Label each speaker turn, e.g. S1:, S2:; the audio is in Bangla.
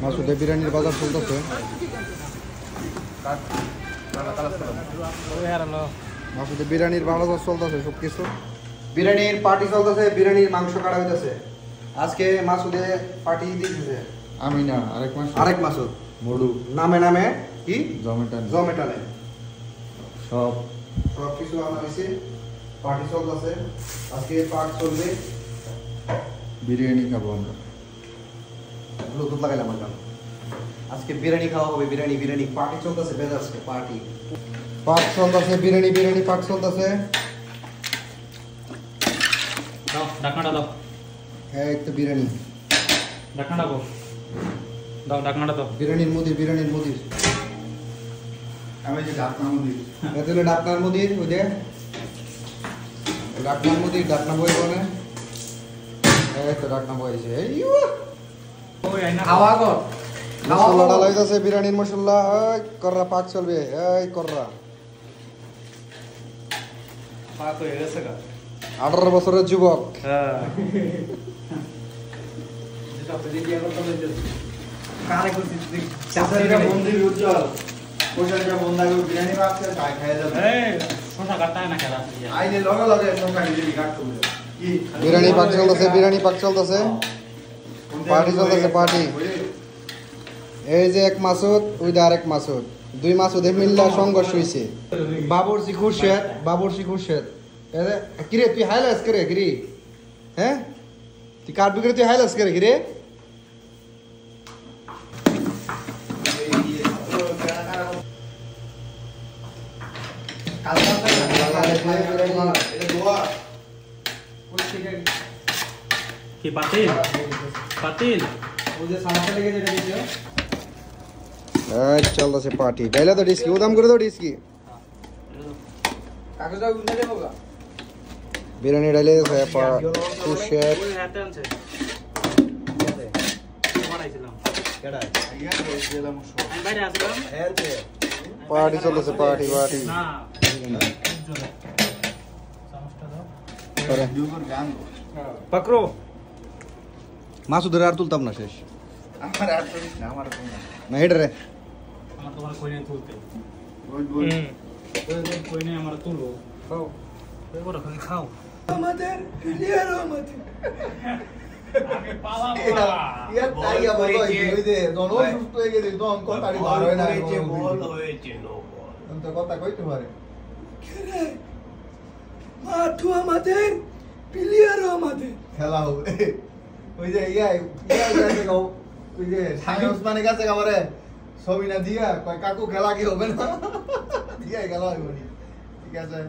S1: মাসুদে বিরিয়ানির বাজার চলতেছে। মাসুদে বিরিয়ানির বাজার চলতেছে, সব কিছু বিরিয়ানির পার্টি চলতেছে, বিরিয়ানির মাংস কাটা হইতেছে। আজকে মাসুদে পার্টি দিতেছে।
S2: আমি না,
S1: আরেক মাসুদ
S2: মডু
S1: নামে নামে কি
S2: জমেটানে
S1: সব কিছু আনা হয়েছে, পার্টি চলতেছে। আজকে পার্ট চলবে,
S2: বিরিয়ানি খাবো আমরা।
S1: ব্লুটুথ লাগাইলাম আমার গান। আজকে বিরিয়ানি খাওয়া হবে, বিরিয়ানি পার্টি চলতেছে, বেজাজকে পার্টি পার্ট চলতেছে, বিরিয়ানি পার্ট চলতেছে।
S3: দাও ঢাকনাটা দাও।
S1: হ্যাঁ এই তো বিরিয়ানি,
S3: ঢাকনাটা দাও, ঢাকনাটা দাও।
S1: বিরিয়ানির মুদির
S2: আমি যে ঢাকনা মুদি
S1: এত হলো ডাকনার মুদির, ওই যে ডাকনার মুদির, ডাকনা বই বনে। এই তো ডাকনা বইছে। এই
S3: ওই আইনা
S1: খাওয়া কর, মশলা ডালাইতেছে, বিরিয়ানির মশলা। এই কররা পাক চলবে, এই কররা।
S3: পাক হয়ে গেছে গা।
S1: 18 বছরের যুবক।
S3: হ্যাঁ
S1: যেটা পেরিয়ে গেল তো বলতে
S3: কারে করছিস
S2: চাচারিটা বন্দির উজ্জ্বল কোশারিটা বন্দাকে বিরিয়ানি বাক্সে খাইয়া যাবে।
S3: এই শশা কাটায় না খেলা
S2: আইনে লগে লগে সংখ্যা বিরিয়ানি কাটতে হবে। কি
S1: বিরিয়ানি পাক চলতেছে, পার্টি চলতেছে, পার্টি। এই যে এক মাসুদ, ওই যে আরেক মাসুদ, দুই মাসুদে মিল্লা সংঘর্ষ হইছে। বাবরসি খুরশেদ কিরে তুই হাইলাইটস করে কিরে? হ্যাঁ তুই কার বিক্রে তুই হাইলাইটস করে কিরে?
S3: কি পাতিল
S1: ওই যে সামনে লেগে যেটা দিছো, এই চলতেছে পার্টি। ডাইলা তো ডিস্কি উদাম করে দাও, ডিস্কি
S3: কাগজটা উন্না দেবো গা।
S1: বিরিয়ানি ডাইলে খুরশেদ
S3: ওই হাতে আনছে বানাইছিলাম
S1: কেডা
S2: আইয়া দিলাম সব
S3: আমি বাইরে আসলাম।
S2: এতে
S1: পার্টি চলতেছে, পার্টি
S3: না
S1: করে
S2: দুপুর গান
S3: পাকরো
S1: মাসুদের আর তুলতাম না, শেষ
S2: আমার আর করিস না, আমার কোন
S1: না হেড রে।
S3: আমার তোমার কইনে তুলতে
S2: বল বল
S3: ওই কইনে আমার তুলবো খাও ওই বড় খালি খাও
S2: আমাদের ক্লিয়ার আমাদের
S3: আগে পালা পালা
S2: ইয়ার টাইগা বলো এই যে দন সুস্থ হয়ে গেছে দন কথাটি বার হয় না
S3: বল হয়েছে নো
S2: বল তো কথা কইতে পারে
S4: মাঠু আমাদের প্লেয়ার আমাদের
S2: খেলা হবে ওই যে কাছে গাও ওই যে সামি ওসমানের কাছে আমারে ছবি না দিয়া কয় কাকু খেলা কি হবে না দিয়া খেলা হবে ঠিক আছে।